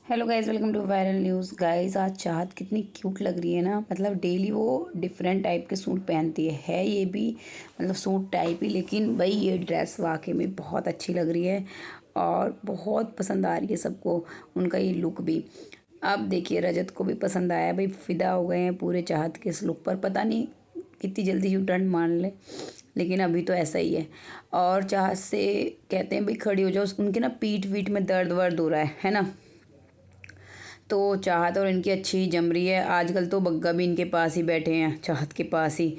Hello guys, welcome to viral news. Guys, आज चाहत कितनी क्यूट लग रही है ना। मतलब डेली वो डिफरेंट टाइप के सूट पहनती है ये भी मतलब सूट टाइप ही, लेकिन भाई ये ड्रेस वाकई में बहुत अच्छी लग रही है और बहुत पसंद आ रही है सबको उनका ये लुक भी। अब देखिए रजत को भी पसंद आया, भाई फिदा हो गए हैं पूरे चाहत के इस लुक पर। पता नहीं कितनी जल्दी यू टर्न मान ले, लेकिन अभी तो ऐसा ही है। और चाहत से कहते हैं भाई खड़ी हो जाओ, उनके ना पीठ वीठ में दर्द वर्द हो रहा है ना। तो चाहत और इनकी अच्छी जम रही है। आजकल तो बग्गा भी इनके पास ही बैठे हैं, चाहत के पास ही।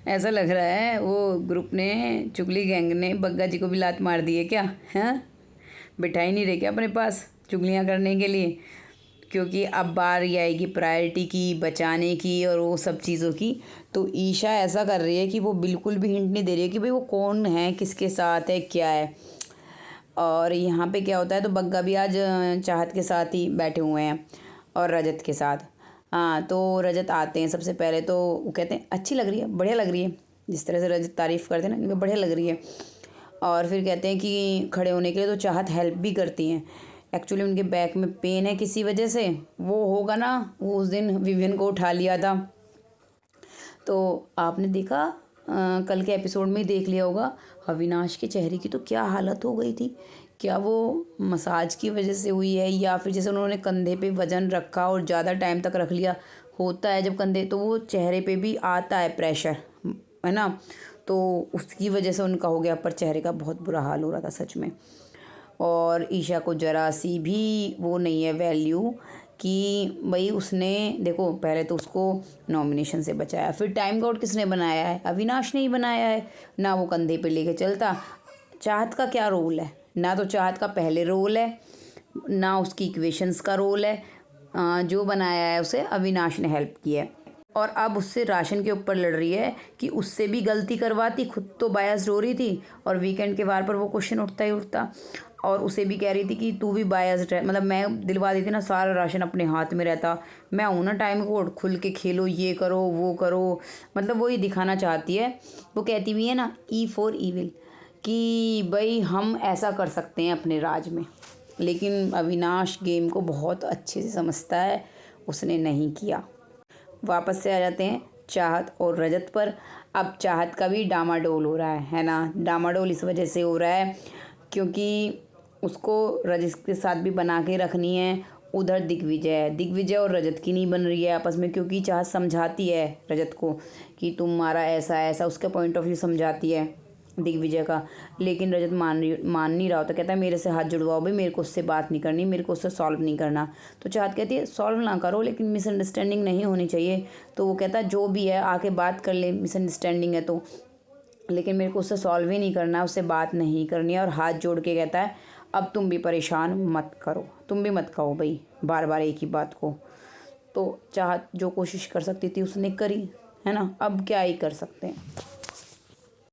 ऐसा लग रहा है वो ग्रुप ने, चुगली गैंग ने बग्गा जी को भी लात मार दी है क्या? हैं, बिठा ही नहीं रहे क्या अपने पास चुगलियाँ करने के लिए? क्योंकि अब बारी आएगी प्रायोरिटी की, बचाने की और वो सब चीज़ों की। तो ईशा ऐसा कर रही है कि वो बिल्कुल भी हिंट नहीं दे रही है कि भाई वो कौन है, किसके साथ है, क्या है। और यहाँ पे क्या होता है, तो बग्गा भी आज चाहत के साथ ही बैठे हुए हैं और रजत के साथ। हाँ, तो रजत आते हैं सबसे पहले तो वो कहते हैं अच्छी लग रही है, बढ़िया लग रही है। जिस तरह से रजत तारीफ़ करते हैं ना, इनको बढ़िया लग रही है। और फिर कहते हैं कि खड़े होने के लिए तो चाहत हेल्प भी करती हैं। एक्चुअली उनके बैक में पेन है किसी वजह से, वो होगा ना, वो उस दिन विवियन को उठा लिया था। तो आपने देखा कल के एपिसोड में ही देख लिया होगा, अविनाश के चेहरे की तो क्या हालत हो गई थी। क्या वो मसाज की वजह से हुई है, या फिर जैसे उन्होंने कंधे पे वज़न रखा और ज़्यादा टाइम तक रख लिया, होता है जब कंधे, तो वो चेहरे पे भी आता है प्रेशर, है ना। तो उसकी वजह से उनका हो गया, पर चेहरे का बहुत बुरा हाल हो रहा था सच में। और ईशा को ज़रा सी भी वो नहीं है वैल्यू कि भाई उसने देखो पहले तो उसको नॉमिनेशन से बचाया, फिर टाइम आउट किसने बनाया है? अविनाश ने ही बनाया है ना। वो कंधे पे लेके चलता। चाहत का क्या रोल है? ना तो चाहत का पहले रोल है, ना उसकी इक्वेशंस का रोल है। जो बनाया है उसे अविनाश ने हेल्प की है। और अब उससे राशन के ऊपर लड़ रही है कि उससे भी गलती करवाती, खुद तो बायस्ड हो रही थी और वीकेंड के वार पर वो क्वेश्चन उठता ही उठता। और उसे भी कह रही थी कि तू भी बायस्ड है, मतलब मैं दिलवा देती ना, सारा राशन अपने हाथ में रहता, मैं हूँ ना टाइम कोड, खुल के खेलो, ये करो वो करो। मतलब वो ये दिखाना चाहती है। वो कहती भी है ना, ई फॉर ईविल, कि भाई हम ऐसा कर सकते हैं अपने राज में। लेकिन अविनाश गेम को बहुत अच्छे से समझता है, उसने नहीं किया। वापस से आ जाते हैं चाहत और रजत पर। अब चाहत का भी डामाडोल हो रहा है ना। डामाडोल इस वजह से हो रहा है क्योंकि उसको रजत के साथ भी बना के रखनी है। उधर दिग्विजय और रजत की नहीं बन रही है आपस में, क्योंकि चाहत समझाती है रजत को कि तुम्हारा ऐसा ऐसा, उसका पॉइंट ऑफ व्यू समझाती है दिग्विजय का। लेकिन रजत मान नहीं रहा होता, कहता है मेरे से हाथ जुड़वाओ भाई, मेरे को उससे बात नहीं करनी, मेरे को उससे सॉल्व नहीं करना। तो चाहत कहती है सॉल्व ना करो, लेकिन मिसअंडरस्टैंडिंग नहीं होनी चाहिए। तो वो कहता है जो भी है आके बात कर ले, मिसअंडरस्टैंडिंग है तो, लेकिन मेरे को उससे सॉल्व ही नहीं करना है, उससे बात नहीं करनी है। और हाथ जोड़ के कहता है अब तुम भी परेशान मत करो, तुम भी मत कहो भाई बार बार एक ही बात को। तो चाहत जो कोशिश कर सकती थी उसने करी, है ना। अब क्या ही कर सकते हैं।